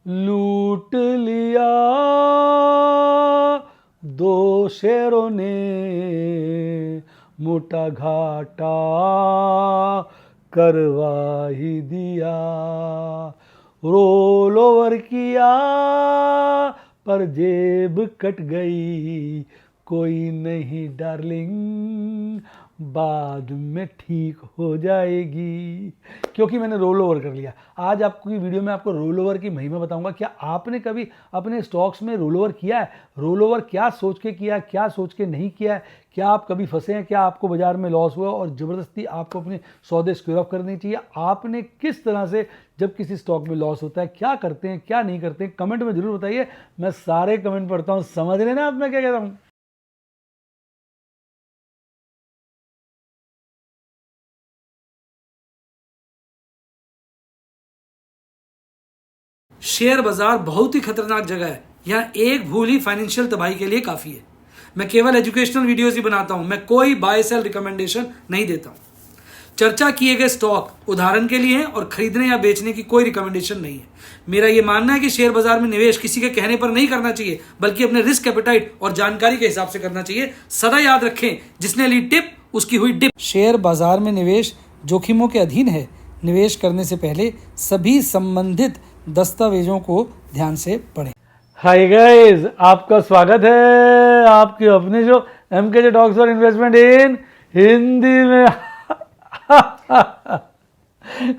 लूट लिया दो शेरों ने, मोटा घाटा करवा ही दिया। रोल ओवर किया पर जेब कट गई, कोई नहीं डार्लिंग, बाद में ठीक हो जाएगी। क्योंकि मैंने रोल ओवर कर लिया। आज आपकी वीडियो में आपको रोल ओवर की महिमा बताऊंगा। क्या आपने कभी अपने स्टॉक्स में रोल ओवर किया है? रोल ओवर क्या सोच के किया है, क्या सोच के नहीं किया है? क्या आप कभी फंसे हैं? क्या आपको बाजार में लॉस हुआ और ज़बरदस्ती आपको अपने सौदे स्क्योर अप करनी चाहिए? आपने किस तरह से जब किसी स्टॉक में लॉस होता है क्या करते हैं, क्या नहीं करते हैं? कमेंट में जरूर बताइए। मैं सारे कमेंट पढ़ता हूँ, समझ लेना आप मैं क्या कहता हूँ। शेयर बाजार बहुत ही खतरनाक जगह है। यहाँ एक भूल ही फाइनेंशियल तबाही के लिए काफी है। मैं केवल एजुकेशनल वीडियोस ही बनाता हूं, मैं कोई बाय सेल रिकमेंडेशन नहीं देता हूं। चर्चा किए गए स्टॉक उदाहरण के लिए हैं और खरीदने या बेचने की कोई रिकमेंडेशन नहीं है। मेरा यह मानना है कि शेयर बाजार में निवेश किसी के कहने पर नहीं करना चाहिए, बल्कि अपने रिस्क एपेटाइट और जानकारी के हिसाब से करना चाहिए। सदा याद रखें, जिसने ली टिप उसकी हुई डिप। शेयर बाजार में निवेश जोखिमों के अधीन है। निवेश करने से पहले सभी संबंधित दस्तावेजों को ध्यान से पढ़ें। हाय गाइस, आपका स्वागत है आपके अपने जो MKJ टॉक्स फॉर इन्वेस्टमेंट इन हिंदी में।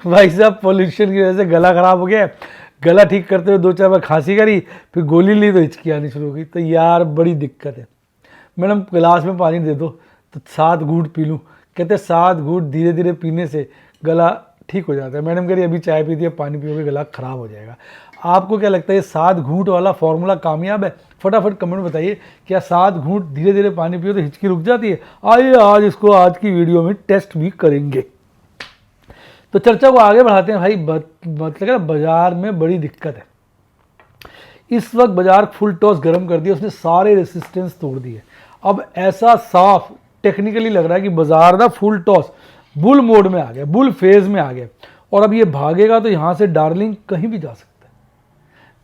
भाई साहब, पोल्यूशन की वजह से गला खराब हो गया। गला ठीक करते हुए 2-4 बार खांसी करी, फिर गोली ली तो हिचकी आनी शुरू हो गई। तो यार बड़ी दिक्कत है। मैडम गिलास में पानी दे दो तो 7 घूंट पी लूँ। कहते 7 घूंट धीरे धीरे पीने से गला ठीक हो जाता है। मैडम कह रही अभी चाय पी दी, पानी पियोगे गला खराब हो जाएगा। आपको क्या लगता है ये 7 घूंट वाला फॉर्मूला कामयाब है? फटाफट कमेंट बताइए, क्या 7 घूंट धीरे धीरे पानी पियो तो हिचकी रुक जाती है? आइए आज इसको आज की वीडियो में टेस्ट भी करेंगे। तो चर्चा को आगे बढ़ाते हैं। भाई मतलब बाजार में बड़ी दिक्कत है इस वक्त। बाजार फुल टॉस गर्म कर दिया, उसने सारे रेसिस्टेंस तोड़ दिए। अब ऐसा साफ टेक्निकली लग रहा है कि बाजार ना फुल टॉस बुल मोड में आ गया, बुल फेज में आ गया। और अब ये भागेगा तो यहाँ से डार्लिंग कहीं भी जा सकता है।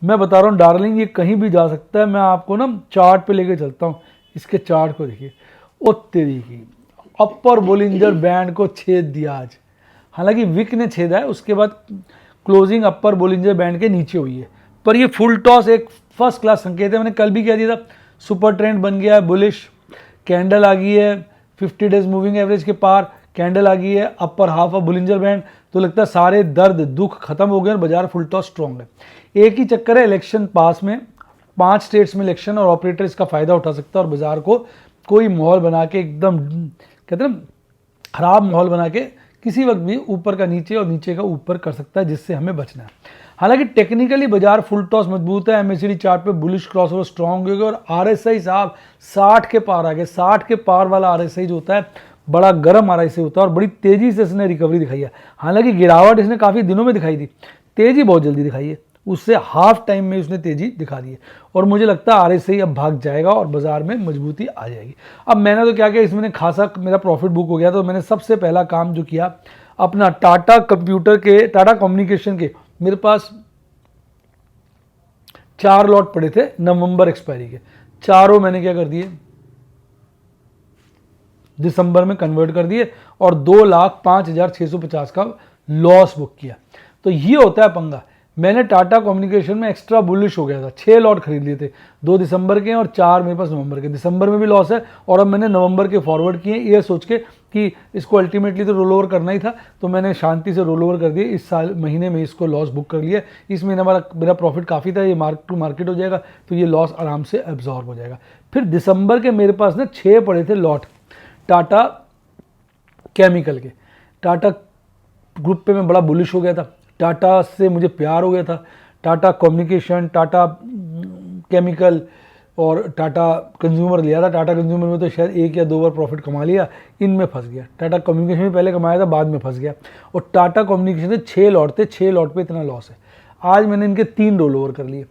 मैं बता रहा हूँ डार्लिंग ये कहीं भी जा सकता है। मैं आपको ना चार्ट पे लेके चलता हूँ। इसके चार्ट को देखिए। ओ तेरी की अपर बोलिंजर बैंड को छेद दिया आज। हालांकि विक ने छेदा है, उसके बाद क्लोजिंग अपर बोलिंजर बैंड के नीचे हुई है। पर ये फुल टॉस एक फर्स्ट क्लास संकेत है। मैंने कल भी कह दिया था, सुपर ट्रेंड बन गया है, बुलिश कैंडल आ गई है 50 डेज मूविंग एवरेज के पार, कैंडल आ गई है upper half of Bollinger band. तो लगता है सारे दर्द दुख खत्म हो गए और बाजार फुल टॉस स्ट्रॉन्ग है। एक ही चक्कर है इलेक्शन पास में, 5 स्टेट्स में इलेक्शन, और ऑपरेटर इसका फायदा उठा सकता है और बाजार को कोई माहौल बना के एकदम कहते हैं खराब माहौल बना के किसी वक्त भी ऊपर का नीचे और नीचे का ऊपर कर सकता है, जिससे हमें बचना है। हालांकि टेक्निकली बाजार फुल टॉस मजबूत है। MACD चार्ट पे बुलिश क्रॉसओवर स्ट्रॉन्ग हो गया और RSI साहब 60 के पार आ गए। 60 के पार वाला RSI जो होता है बड़ा गर्म RSI होता है और बड़ी तेजी से इसने रिकवरी दिखाई है। हालांकि गिरावट इसने काफ़ी दिनों में दिखाई थी, तेजी बहुत जल्दी दिखाई है। उससे हाफ टाइम में उसने तेजी दिखा दी है और मुझे लगता है RSI अब भाग जाएगा और बाजार में मजबूती आ जाएगी। अब मैंने तो क्या किया, इसमें खासा मेरा प्रॉफिट बुक हो गया। तो मैंने सबसे पहला काम जो किया, अपना टाटा कंप्यूटर के, टाटा कम्युनिकेशन के, मेरे पास 4 लॉट पड़े थे नवंबर एक्सपायरी के, चारों मैंने क्या कर दिए दिसंबर में कन्वर्ट कर दिए और 2,05,650 का लॉस बुक किया। तो ये होता है पंगा। मैंने टाटा कम्युनिकेशन में एक्स्ट्रा बुलिश हो गया था, 6 लॉट खरीद लिए थे, 2 दिसंबर के और 4 मेरे पास नवंबर के। दिसंबर में भी लॉस है और अब मैंने नवंबर के फॉरवर्ड किए ये सोच के कि इसको अल्टीमेटली तो रोल ओवर करना ही था। तो मैंने शांति से रोल ओवर कर दिए। इस साल महीने में इसको लॉस बुक कर लिया। इस महीने मेरा प्रॉफिट काफ़ी था, ये मार्क टू मार्केट हो जाएगा तो ये लॉस आराम से एब्जॉर्ब हो जाएगा। फिर दिसंबर के मेरे पास ना 6 पड़े थे लॉट टाटा केमिकल के। टाटा ग्रुप पे मैं बड़ा बुलिश हो गया था, टाटा से मुझे प्यार हो गया था। टाटा कम्युनिकेशन, टाटा केमिकल और टाटा कंज्यूमर लिया था। टाटा कंज्यूमर में तो शायद 1 या 2 बार प्रॉफिट कमा लिया, इनमें फंस गया। टाटा कम्युनिकेशन में पहले कमाया था, बाद में फंस गया। और टाटा कम्युनिकेशन से 6 लॉट थे, 6 लॉट पे इतना लॉस है। आज मैंने इनके 3 रोल ओवर कर लिए।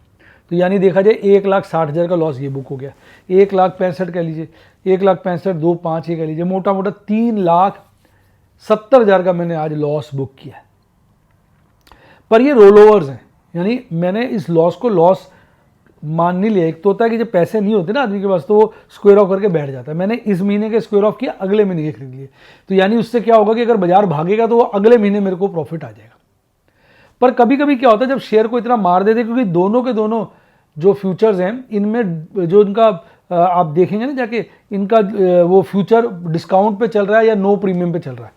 तो यानी देखा जाए 1,60,000 का लॉस ये बुक हो गया। 1,65,000 कह लीजिए, 1,65,000 2 5 ये कह लीजिए, मोटा मोटा 3,70,000 का मैंने आज लॉस बुक किया। पर ये रोल ओवर्स हैं, यानी मैंने इस लॉस को लॉस मान नहीं लिया। एक तो होता है कि जब पैसे नहीं होते ना आदमी के पास तो वो स्क्वायर ऑफ करके बैठ जाता है। मैंने इस महीने के स्क्वायर ऑफ किया, अगले महीने के खरीद लिए, तो यानी उससे क्या होगा कि अगर बाजार भागेगा तो वो अगले महीने मेरे को प्रॉफिट आ जाएगा। पर कभी कभी क्या होता है जब शेयर को इतना मार देते, क्योंकि दोनों के दोनों जो फ्यूचर्स हैं इनमें जो इनका आप देखेंगे ना जाके, इनका वो फ्यूचर डिस्काउंट पे चल रहा है या नो प्रीमियम पे चल रहा है,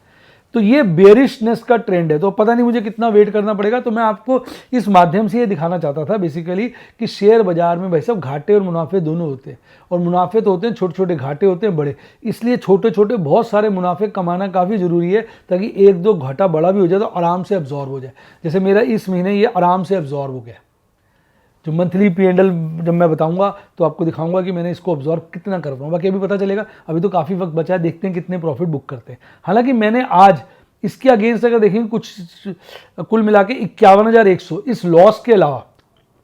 तो ये बेरिशनेस का ट्रेंड है। तो पता नहीं मुझे कितना वेट करना पड़ेगा। तो मैं आपको इस माध्यम से ये दिखाना चाहता था बेसिकली कि शेयर बाजार में भाई साहब घाटे और मुनाफे दोनों होते हैं, और मुनाफे तो होते हैं छोटे छोटे, घाटे होते हैं बड़े। इसलिए छोटे छोटे बहुत सारे मुनाफे कमाना काफ़ी ज़रूरी है, ताकि एक दो घाटा बड़ा भी हो जाए तो आराम से अब्जॉर्ब हो जाए। जैसे मेरा इस महीने ये आराम से अब्जॉर्ब हो गया। जो मंथली P&L जब मैं बताऊंगा तो आपको दिखाऊंगा कि मैंने इसको ऑब्जॉर्व कितना कर पाऊँ, बाकी अभी पता चलेगा। अभी तो काफ़ी वक्त बचा है, देखते हैं कितने प्रॉफिट बुक करते हैं। हालांकि मैंने आज इसके अगेंस्ट अगर देखेंगे कुछ कुल मिला के 51,100 इस लॉस के अलावा,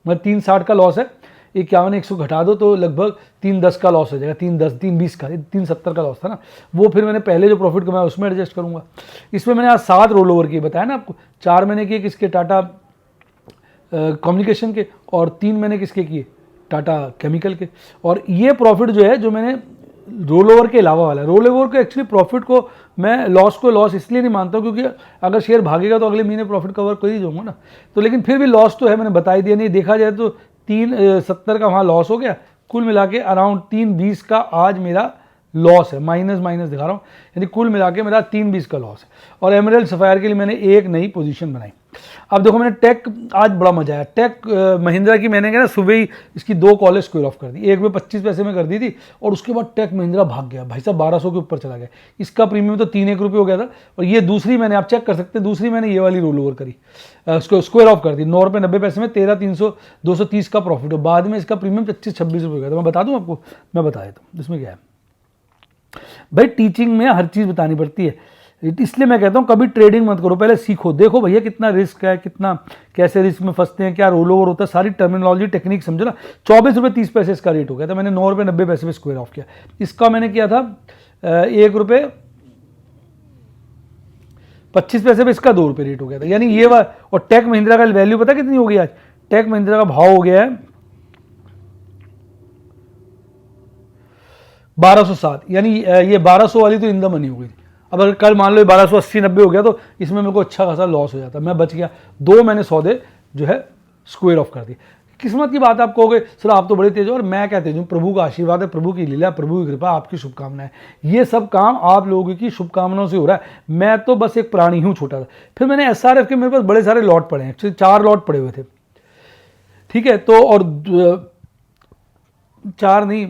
मतलब 360 का लॉस है, 51,100 घटा दो तो लगभग 310 का लॉस हो जाएगा। 310 320 का 370 का लॉस था ना, वो फिर मैंने पहले जो प्रॉफिट कमाया उसमें एडजस्ट करूंगा। इसमें मैंने आज 7 रोल ओवर किए, बताया ना आपको। 4 मैंने किए किसके, टाटा कम्युनिकेशन के, और 3 मैंने किसके किए, टाटा केमिकल के। और ये प्रॉफिट जो है जो मैंने रोल ओवर के अलावा वाला है, रोल ओवर के एक्चुअली प्रॉफिट को मैं लॉस को लॉस इसलिए नहीं मानता हूँ क्योंकि अगर शेयर भागेगा तो अगले महीने प्रॉफिट कवर कर ही जाऊँगा ना, तो लेकिन फिर भी लॉस तो है, मैंने बता ही दिया। नहीं देखा जाए तो 370 का वहाँ लॉस हो गया, कुल मिला के अराउंड 320 का आज मेरा लॉस है, माइनस माइनस दिखा रहा हूँ, यानी कुल मिला के मेरा 320 का लॉस है। और एमराल्ड सफायर के लिए मैंने एक नई पोजीशन बनाई। अब देखो मैंने टेक, आज बड़ा मजा आया। टेक महिंद्रा की मैंने क्या ना सुबह ही इसकी 2 कॉलेज स्क्वायर ऑफ कर दी, एक में 25 पैसे में कर दी थी, और उसके बाद टेक महिंद्रा भाग गया भाई साहब, 1200 के ऊपर चला गया। इसका प्रीमियम तो 3 रुपये हो गया था। और ये दूसरी मैंने, आप चेक कर सकते हैं, दूसरी मैंने ये वाली रोल ओवर करी, स्क्वायर ऑफ कर दी 9 रुपये 90 पैसे में, 13,300 230 का प्रॉफिट हो। बाद में इसका प्रीमियम 25-26 रुपये हो गया था। मैं बता दूँ आपको, मैं बता देता हूँ इसमें क्या है। भाई टीचिंग में हर चीज़ बतानी पड़ती है, इसलिए मैं कहता हूँ कभी ट्रेडिंग मत करो, पहले सीखो, देखो भैया कितना रिस्क है, कितना कैसे रिस्क में फंसते हैं, क्या रोल ओवर होता है, सारी टर्मिनोलॉजी टेक्निक समझो ना। 24 रुपये 30 पैसे इसका रेट हो गया था, मैंने 9 रुपये 90 पैसे में स्क्वायर ऑफ किया। इसका मैंने किया था 1 रुपये 25 पैसे में, इसका 2 रुपये रेट हो गया था, यानी ये और टेक महिंद्रा का वैल्यू पता कितनी हो गई आज, टेक महिंद्रा का भाव हो गया है 1207, यानी ये 1200 वाली तो इन द मनी हो गई। अब अगर कल मान लो 1280-90 हो गया तो इसमें मेरे को अच्छा खासा लॉस हो जाता, मैं बच गया। 2 मैंने सौदे जो है स्क्वायर ऑफ कर दिए। किस्मत की बात, आप कहोगे सर आप तो बड़े तेज हो, और मैं क्या तेज हूँ, प्रभु का आशीर्वाद है, प्रभु की लीला, प्रभु की कृपा, आपकी शुभकामनाएं, ये सब काम आप लोगों की शुभकामनाओं से हो रहा है। मैं तो बस एक प्राणी हूँ छोटा सा। फिर मैंने SRF के मेरे पास बड़े सारे लॉट पड़े हैं, 4 लॉट पड़े हुए थे, ठीक है। तो और 4 नहीं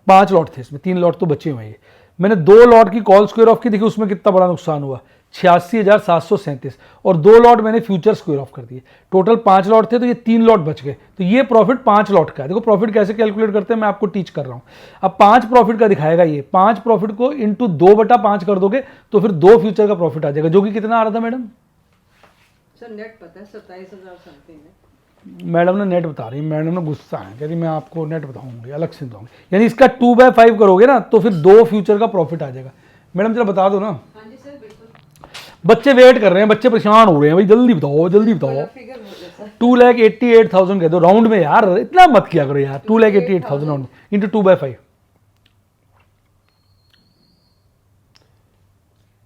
5 लॉट थे इसमें, 3 लॉट तो बचे हुए हैं। मैंने 2 लॉट की कॉल स्क्वायर ऑफ की, देखिए उसमें कितना बड़ा नुकसान हुआ, 86,737, और 2 लॉट मैंने फ्यूचर स्क्वायर ऑफ कर दिए। टोटल 5 लॉट थे तो ये 3 लॉट बच गए, तो ये प्रॉफिट 5 लॉट का है। देखो प्रॉफिट कैसे कैलकुलेट करते हैं मैं आपको टीच कर रहा हूँ। अब 5 प्रॉफिट का दिखाएगा ये, 5 प्रॉफिट को इंटू 2/5 कर दोगे तो फिर 2 फ्यूचर का प्रॉफिट आ जाएगा, जो कि कितना आ रहा था मैडम? सर नेट पता है 27,000 समथिंग है। मैडम ने नेट बता रही है, मैडम ने गुस्सा है, कहती मैं आपको नेट बताऊंगी, अलग से बताऊंगी। यानी इसका 2/5 करोगे ना तो फिर 2 फ्यूचर का प्रॉफिट आ जाएगा। मैडम जरा बता दो ना। हाँ जी सर बिल्कुल। बच्चे वेट कर रहे हैं, बच्चे परेशान हो रहे हैं, भाई जल्दी बताओ जल्दी बताओ। फिगर बोले सर 2,88,000 कह दो राउंड में यार, इतना मत किया करो यार। 2,88,000 राउंड इंटू 2/5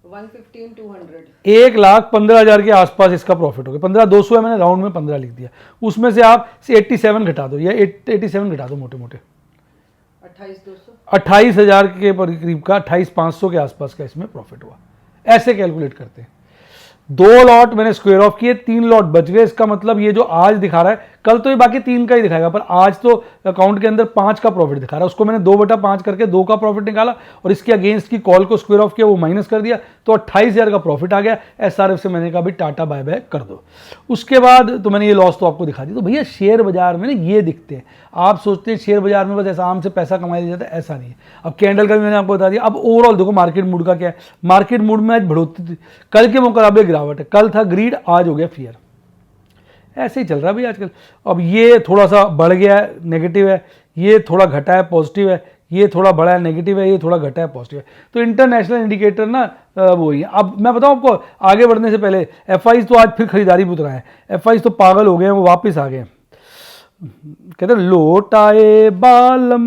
115,200 1,15,000 के आसपास इसका प्रॉफिट हो गया। 15,200 है, मैंने राउंड में 15 लिख दिया। उसमें से आप 87 घटा दो, या 87 घटा दो मोटे मोटे, 28,200 28,000 के करीब का, 28,500 के आसपास का इसमें प्रॉफिट हुआ। ऐसे कैलकुलेट करते हैं। 2 लॉट मैंने स्क्वायर ऑफ किए, 3 लॉट बच गए। इसका मतलब ये जो आज दिखा रहा है, कल तो ये बाकी 3 का ही दिखाएगा, पर आज तो अकाउंट के अंदर 5 का प्रॉफिट दिखा रहा है। उसको मैंने 2/5 करके 2 का प्रॉफिट निकाला, और इसके अगेंस्ट की कॉल को स्क्वायर ऑफ किया, वो माइनस कर दिया, तो 28,000 का प्रॉफिट आ गया। SRF से मैंने कहा भी टाटा बाय बाय कर दो। उसके बाद तो मैंने ये लॉस तो आपको दिखा दी। तो भैया शेयर बाजार में ना ये दिखते हैं। आप सोचते हैं शेयर बाजार में बस ऐसा आम से पैसा कमाया जाता है, ऐसा नहीं है। अब कैंडल का भी मैंने आपको बता दिया। अब ओवरऑल देखो मार्केट मूड का क्या है। मार्केट मूड में आज बढ़ोतरी थी, कल के मुकाबले गिरावट है। कल था ग्रीड, आज हो गया फियर। ऐसे ही चल रहा है भाई आजकल। अब ये थोड़ा सा बढ़ गया है, नेगेटिव है, ये थोड़ा घटा है, पॉजिटिव है, ये थोड़ा बढ़ा है नेगेटिव है, ये थोड़ा घटा है पॉजिटिव है। तो इंटरनेशनल इंडिकेटर ना वो ही है। अब मैं बताऊं आपको, आगे बढ़ने से पहले एफआईज तो आज फिर खरीदारी बुत रहा है, एफआईज तो पागल हो गए हैं, वो वापस आ गए। कहते लौट आए बालम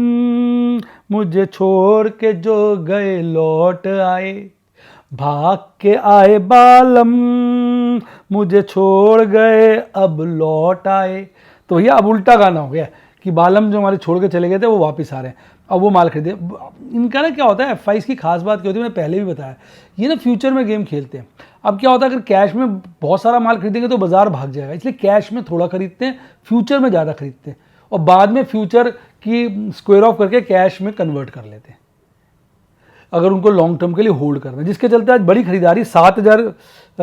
मुझे छोड़ के जो गए लौट आए, भाग के आए बालम मुझे छोड़ गए अब लौट आए। तो भैया अब उल्टा गाना हो गया कि बालम जो हमारे छोड़ के चले गए थे वो वापस आ रहे हैं, अब वो माल खरीदे। इनका ना क्या होता है, एफ की खास बात क्या होती है, मैंने पहले भी बताया, ये ना फ्यूचर में गेम खेलते हैं। अब क्या होता है, अगर कैश में बहुत सारा माल खरीदेंगे तो बाजार भाग जाएगा, इसलिए कैश में थोड़ा खरीदते हैं, फ्यूचर में ज़्यादा खरीदते हैं और बाद में फ्यूचर की स्क्वायर ऑफ करके कैश में कन्वर्ट कर लेते हैं अगर उनको लॉन्ग टर्म के लिए होल्ड करना है। जिसके चलते आज बड़ी खरीदारी 7,000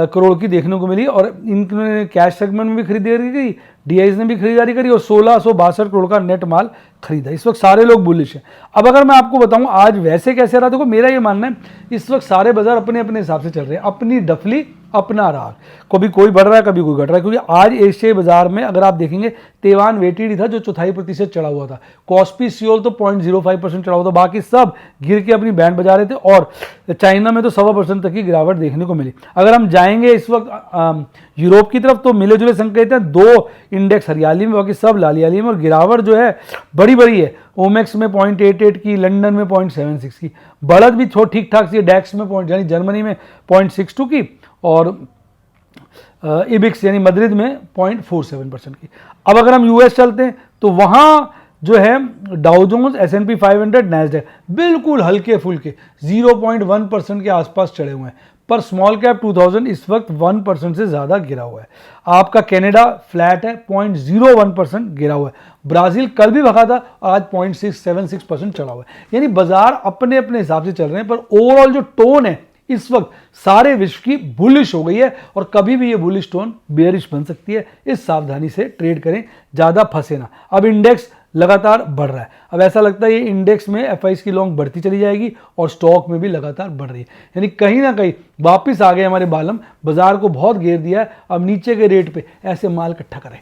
करोड़ की देखने को मिली और इन्होंने कैश सेगमेंट में भी खरीदारी करी, डीआईज ने भी खरीदारी करी और 1662 करोड़ का नेट माल खरीदा। इस वक्त सारे लोग बुलिश हैं। अब अगर मैं आपको बताऊं आज वैसे कैसे रहा, देखो मेरा ये मानना है इस वक्त सारे बाजार अपने अपने हिसाब से चल रहे हैं, अपनी डफली अपना राग, कभी कोई बढ़ रहा है कभी कोई घट रहा है। क्योंकि आज एशियाई बाजार में अगर आप देखेंगे तेवान वेटेड ही था जो 0.25% चढ़ा हुआ था, कॉस्पी सियोल तो 0.05% चढ़ा हुआ था, बाकी सब गिर के अपनी बैंड बजा रहे थे और चाइना में तो 1.25% तक की गिरावट देखने को मिली। अगर हम जाएंगे इस वक्त यूरोप की तरफ तो मिले जुले संकेत हैं, 2 इंडेक्स हरियाली में, बाकी सब लालियाली में और गिरावट जो है बड़ी बड़ी है। ओमेक्स में 0.88 की, लंदन में 0.76 की, बढ़त भी ठीक ठाक सी, डैक्स में यानी जर्मनी में 0.62 की और इबिक्स यानी मद्रिद में 0.47% की। अब अगर हम यूएस चलते हैं तो वहां जो है डाउ जोन्स, S&P 500, नैस्डैक बिल्कुल हल्के फुल्के 0.1% के आसपास चढ़े हुए हैं, पर स्मॉल कैप 2000 इस वक्त 1% से ज़्यादा गिरा हुआ है। आपका कनाडा फ्लैट है, 0.01% गिरा हुआ है। ब्राज़ील कल भी भगा था, आज 0.676% चढ़ा हुआ है। यानी बाजार अपने अपने हिसाब से चल रहे हैं, पर ओवरऑल जो टोन है इस वक्त सारे विश्व की बुलिश हो गई है और कभी भी ये बुलिश टोन बेयरिश बन सकती है। इस सावधानी से ट्रेड करें, ज़्यादा फंसे ना। अब इंडेक्स लगातार बढ़ रहा है, अब ऐसा लगता है ये इंडेक्स में एफआईज की लॉन्ग बढ़ती चली जाएगी और स्टॉक में भी लगातार बढ़ रही है। यानी कहीं ना कहीं वापस आ गए हमारे बालम, बाजार को बहुत घेर दिया है। अब नीचे के रेट पे ऐसे माल इकट्ठा करें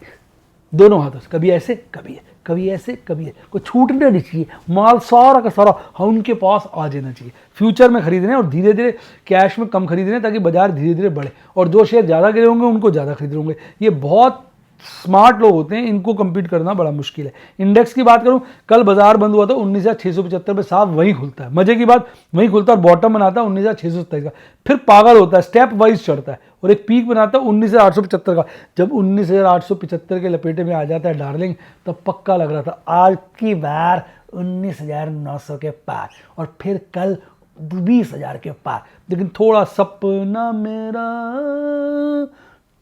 दोनों हाथों से, कभी ऐसे कभी कभी ऐसे कभी ऐसे, कोई छूटना नहीं चाहिए, माल सारा का सारा हम उनके पास आ जाना चाहिए। फ्यूचर में खरीदने और धीरे धीरे कैश में कम खरीदने ताकि बाजार धीरे धीरे बढ़े और जो शेयर ज़्यादा गिरे होंगे उनको ज़्यादा खरीदे होंगे। ये बहुत स्मार्ट लोग होते हैं, इनको कंपीट करना बड़ा मुश्किल है। इंडेक्स की बात करूं, कल बाजार बंद हुआ था 19,675 पे, साफ वहीं खुलता है, मजे की बात वहीं खुलता है और बॉटम बनाता है 19,627 का, फिर पागल होता है, स्टेप वाइज चढ़ता है और एक पीक बनाता है 19,875 का। जब 19,875 के लपेटे में आ जाता है डार्लिंग, तब पक्का लग रहा था आज की बार 19,900 के पार और फिर कल 20,000 के पार। लेकिन थोड़ा सपना मेरा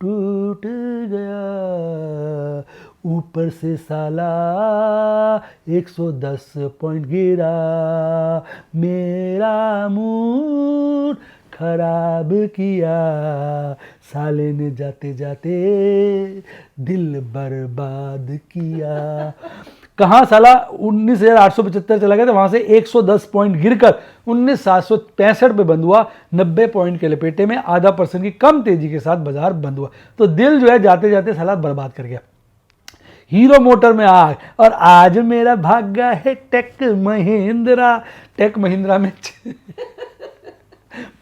टूट गया, ऊपर से साला 110 पॉइंट गिरा, मेरा मूड खराब किया, साले ने जाते जाते दिल बर्बाद किया। कहाँ साला 19,875 चला गया था, वहां से 110 पॉइंट गिरकर 19,765 पे बंद हुआ, 90 पॉइंट के लपेटे में, 0.5% की कम तेजी के साथ बाजार बंद हुआ। तो दिल जो है जाते जाते साला बर्बाद कर गया। हीरो मोटर में आग और आज मेरा भाग्य है टेक महिंद्रा। टेक महिंद्रा में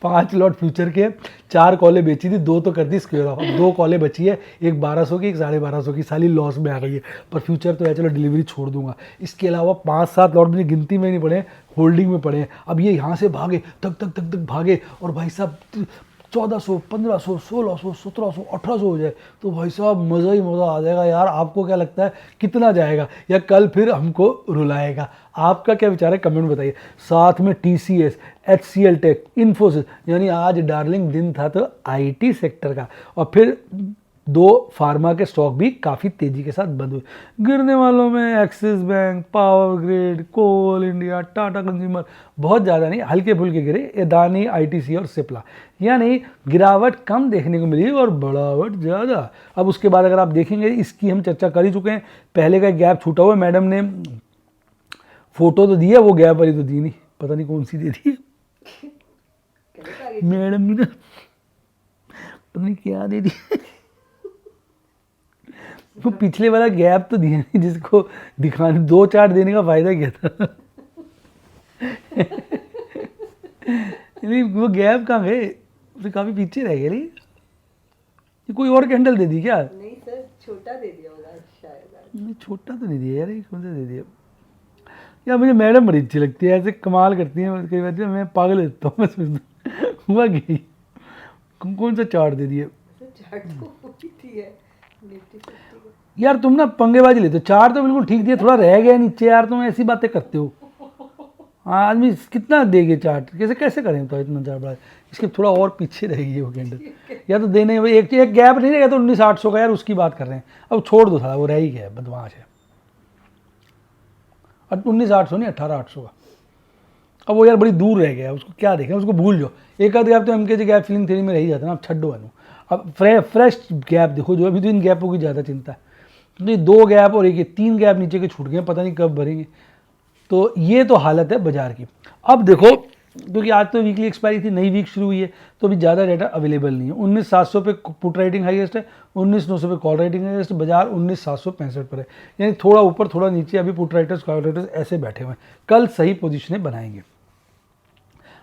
5 लॉट फ्यूचर के 4 कॉलें बेची थी, 2 तो कर दी स्क्वायर ऑफ, 2 कॉलें बची है, एक 1200 की, एक 1250 की, साली लॉस में आ गई है। पर फ्यूचर तो है, चलो डिलीवरी छोड़ दूंगा। इसके अलावा 5-7 लॉट मुझे गिनती में नहीं पड़े, होल्डिंग में पड़े हैं। अब ये यहाँ से भागे तक तक तक तक भागे और भाई साहब 1400, 1500, 1600, 1700, 1800 हो जाए तो भाई साहब मज़ा ही मज़ा आ जाएगा यार। आपको क्या लगता है कितना जाएगा या कल फिर हमको रुलाएगा? आपका क्या विचार है कमेंट में बताइए। साथ में TCS, HCL टेक, इन्फोसिस, यानी आज डार्लिंग दिन था तो IT सेक्टर का। और फिर 2 फार्मा के स्टॉक भी काफ़ी तेज़ी के साथ बंद हुए। गिरने वालों में एक्सिस बैंक, पावर ग्रिड, कोल इंडिया, टाटा कंज्यूमर, बहुत ज़्यादा नहीं, हल्के फुल्के गिरे, अदानी, ITC और सिप्ला। यानी गिरावट कम देखने को मिली और बढ़ावट ज़्यादा। अब उसके बाद अगर आप देखेंगे, इसकी हम चर्चा कर ही चुके हैं, पहले का गैप छूटा हुआ है। मैडम ने फोटो तो दी है, वो गैप वाली तो दी नहीं, पता नहीं कौन सी दे दी मैडम ने, पता नहीं क्या दे दी। वो पिछले वाला गैप तो दिया नहीं जिसको दिखाने, 2 चार्ट देने का फायदा क्या था। नहीं वो गैप कहाँ गए, तो काफ़ी पीछे रह गए नहीं, ये कोई और कैंडल दे दी क्या? नहीं सर, छोटा दे दिया होगा शायद। नहीं छोटा तो नहीं दिया यार, ये कौन सा दे दिया यार। मुझे मैडम बड़ी अच्छी लगती है, ऐसे कमाल करती है, कई बार मैं पागल होता हूँ, मैं सोचता हूँ, हुआ गई कौन सा चार्ट दे दिया सर चार्ट तो वही थी है, निफ्टी 50 का। यार। तुम ना पंगेबाजी लेते हो, चार्ट तो बिल्कुल ठीक दिया, थोड़ा रह गया नीचे यार, तुम ऐसी बातें करते हो। हाँ आदमी कितना देगे चार्ट, कैसे कैसे करें तो इतना चार्ट बड़ा, इसके थोड़ा और पीछे रहेगी वो कैंडल, या तो देने एक एक गैप नहीं रहेगा तो 19,800 का यार, उसकी बात कर रहे हैं। अब छोड़ दो सारा, वो रह ही गया है, बदमाश है। और 19,800 नहीं 18,800 का, अब वो यार बड़ी दूर रह गया, उसको क्या देखें, उसको भूल जाओ। एक आध गैप तो MKG गैप फिलिंग थ्योरी में रह ही जाता है ना, अब छड्डो है। अब फ्रेश गैप देखो, जो अभी तो इन गैपों की ज़्यादा चिंता है, तो ये 2 गैप और एक 3 गैप नीचे के छूट गए, पता नहीं कब भरेंगे। तो ये तो हालत है बाजार की। अब देखो, क्योंकि आज तो वीकली एक्सपायरी थी, नई वीक शुरू हुई है, तो अभी ज़्यादा डाटा अवेलेबल नहीं है। 19,700 पे पुट राइटिंग हाईएस्ट है, 19,900 पे कॉल राइटिंग हाईएस्ट, बाजार 19,765 पर है, यानी थोड़ा ऊपर थोड़ा नीचे अभी पुट राइटर्स कॉल राइटर्स ऐसे बैठे हुए हैं। कल सही पोजीशनें बनाएंगे।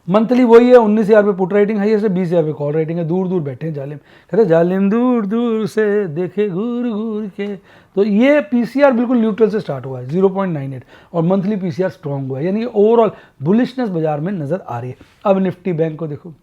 मंथली वही है, 19,000 पे पुट राइटिंग हाईएस्ट है, 20,000 पे कॉल राइटिंग है। दूर दूर बैठे हैं जालिम, कहते जालिम दूर दूर से देखे घूर घूर के। तो ये पीसीआर बिल्कुल न्यूट्रल से स्टार्ट हुआ है 0.98, और मंथली पीसीआर स्ट्रॉन्ग हुआ है, यानी ओवरऑल बुलिशनेस बाजार में नजर आ रही है। अब निफ्टी बैंक को देखो,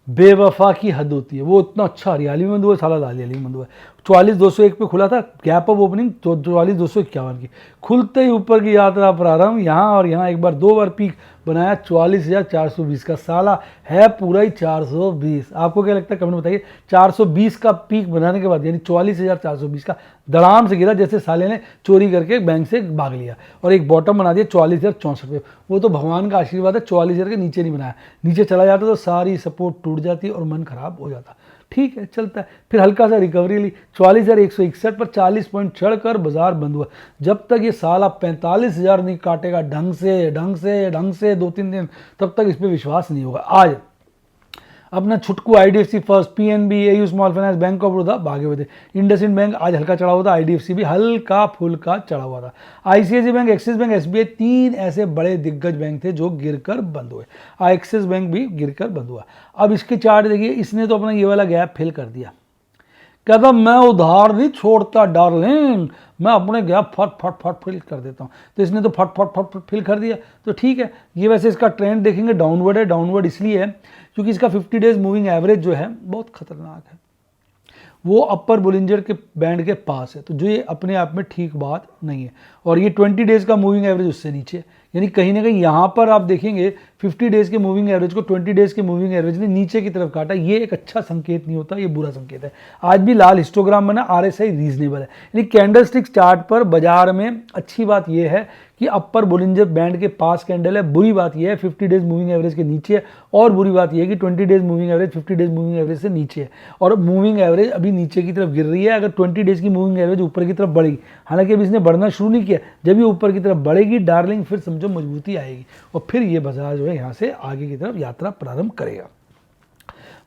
बेवफा की हद होती है, वो इतना अच्छा हरियाली में हुआ, साला हरियाली में हुआ। 44,201 पे खुला था, गैप अप ओपनिंग 44,251 की, खुलते ही ऊपर की यात्रा प्रारंभ। यहाँ और यहाँ एक बार 2 बार पीक बनाया 44,420 का, साला है पूरा ही 420। आपको क्या लगता है कमेंट बताइए, 420 का पीक बनाने के बाद यानी 44,420 का धड़ाम से गिरा, जैसे साले ने चोरी करके बैंक से भाग लिया, और एक बॉटम बना दिया 44,064 पे। वो तो भगवान का आशीर्वाद है, 44,000 के नीचे नहीं बनाया, नीचे चला जाता तो सारी सपोर्ट टूट जाती और मन खराब हो जाता। ठीक है, चलता है। फिर हल्का सा रिकवरी ली 44,161 पर, 40 पॉइंट चढ़कर बाजार बंद हुआ। जब तक ये साला 45,000 नहीं काटेगा ढंग से 2-3 दिन, तब तक इस पर विश्वास नहीं होगा। आज अपना छुटकू IDFC first, PNB, AU small finance, bank of Baroda भागे हुए थे। इंडसइंड बैंक आज हल्का चढ़ा हुआ था, IDFC भी हल्का फुल्का चढ़ा हुआ था। ICICI bank, axis bank, SBI, 3 ऐसे बड़े दिग्गज बैंक थे जो गिरकर बंद हुए। एक्सिस बैंक भी गिरकर बंद हुआ। अब इसके चार्ट देखिए, इसने तो अपना ये वाला गैप फिल कर दिया, कहता मैं उधार नहीं छोड़ता डार्लिंग, मैं अपने गैप फट फिल कर देता हूँ। तो इसने तो फट फिल कर दिया, तो ठीक है। ये वैसे इसका ट्रेंड देखेंगे डाउनवर्ड है, डाउनवर्ड इसलिए है क्योंकि इसका 50 डेज मूविंग एवरेज जो है बहुत खतरनाक है, वो अपर बुलिंजर के बैंड के पास है, तो जो ये अपने आप में ठीक बात नहीं है। और ये 20 डेज का मूविंग एवरेज उससे नीचे है, यानी कहीं ना कहीं यहाँ पर आप देखेंगे 50 डेज के मूविंग एवरेज को 20 डेज के मूविंग एवरेज ने नीचे की तरफ काटा। ये एक अच्छा संकेत नहीं होता, ये बुरा संकेत है। आज भी लाल हिस्टोग्राम बना, RSI रीजनेबल है, यानी कैंडलस्टिक चार्ट पर बाजार में अच्छी बात यह है कि अपर बुलिंजर बैंड के पास कैंडल है। बुरी बात यह है 50 डेज मूविंग एवरेज के नीचे है, और बुरी बात यह है कि 20 days moving average 50 days moving average से नीचे है, और मूविंग एवरेज अभी नीचे की तरफ गिर रही है। अगर 20 डेज की मूविंग एवरेज ऊपर की तरफ बढ़ेगी, हालांकि अभी इसने बढ़ना शुरू नहीं किया, जब ये ऊपर की तरफ बढ़ेगी डार्लिंग, फिर समझो मजबूती आएगी, और फिर ये बाजार जो है यहाँ से आगे की तरफ यात्रा प्रारंभ करेगा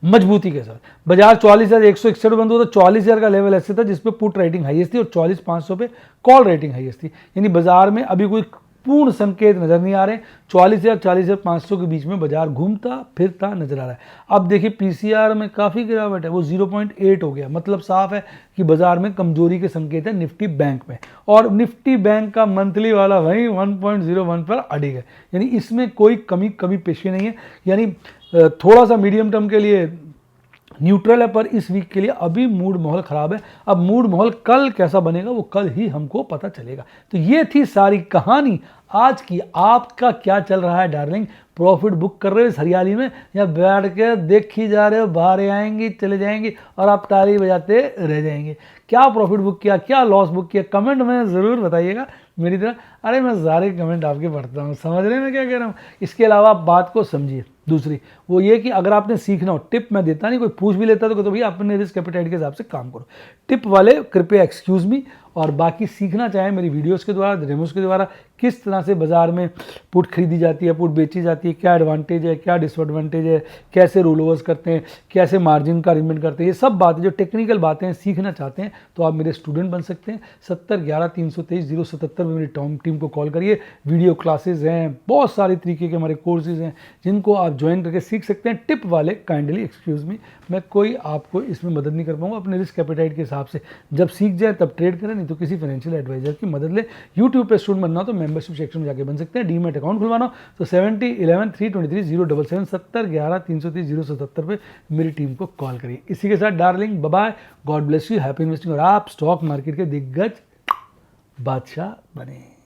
मजबूती के साथ। बाजार 44,161 बंद हुआ था, 44,000 का लेवल ऐसे था जिसपे पुट रेटिंग हाईएस्ट थी और 44,500 पे कॉल रेटिंग हाईएस्ट थी, यानी बाजार में अभी कोई पूर्ण संकेत नजर नहीं आ रहे। 40,000 40,500 के बीच में बाजार घूमता फिरता नजर आ रहा है। अब देखिए पीसीआर में काफी गिरावट है, वो 0.8 हो गया, मतलब साफ है कि बाजार में कमजोरी के संकेत है निफ्टी बैंक में, और निफ्टी बैंक का मंथली वाला वही 1.01 पर अड़ेगा, है, यानी इसमें कोई कमी पेशी नहीं है, यानी थोड़ा सा मीडियम टर्म के लिए न्यूट्रल है, पर इस वीक के लिए अभी मूड माहौल खराब है। अब मूड माहौल कल कैसा बनेगा वो कल ही हमको पता चलेगा। तो ये थी सारी कहानी आज की। आपका क्या चल रहा है डार्लिंग? प्रॉफिट बुक कर रहे हो इस हरियाली में, या बैठ के देखी जा रहे हो, बाहर आएंगी चले जाएंगी और आप ताली बजाते रह जाएंगे? क्या प्रॉफिट बुक किया, क्या लॉस बुक किया, कमेंट में ज़रूर बताइएगा मेरी तरह। अरे मैं सारे कमेंट आपके पढ़ता हूँ, समझ रहे हैं मैं क्या कह रहा हूँ। इसके अलावा आप बात को समझिए। दूसरी वो ये कि अगर आपने सीखना हो, टिप मैं देता नहीं, कोई पूछ भी लेता तो भैया अपने रिस्क एपेटाइट के हिसाब से काम करो। टिप वाले कृपया एक्सक्यूज़ मी, और बाकी सीखना चाहें मेरी वीडियोस के द्वारा, डेमोस के द्वारा, किस तरह से बाज़ार में पुट खरीदी जाती है, पुट बेची जाती है, क्या एडवांटेज है, क्या डिसएडवांटेज है, कैसे रोल ओवर्स करते हैं, कैसे मार्जिन का अरेंजमेंट करते हैं, ये सब बातें जो टेक्निकल बातें हैं सीखना चाहते हैं तो आप मेरे स्टूडेंट बन सकते हैं। 7011-323-077 में मेरी टीम को कॉल करिए। वीडियो क्लासेज हैं, बहुत सारे तरीके के हमारे कोर्सेज हैं जिनको आप ज्वाइन करके सीख सकते हैं। टिप वाले काइंडली एक्सक्यूज़ मी, मैं कोई आपको इसमें मदद नहीं कर पाऊंगा, अपने रिस्क एपेटाइट के हिसाब से जब सीख जाए तब ट्रेड करें, नहीं तो किसी फाइनेंशियल एडवाइजर की मदद लें। यूट्यूब पे स्टूडेंट बनना हो तो मेंबरशिप सेक्शन में जाके बन सकते हैं। डीमैट अकाउंट खुलवाना हो तो 7011-323-077 7011-323-077 पे मेरी टीम को कॉल करिए। इसी के साथ darling bye, God bless you, happy investing और आप स्टॉक मार्केट के दिग्गज बादशाह बने।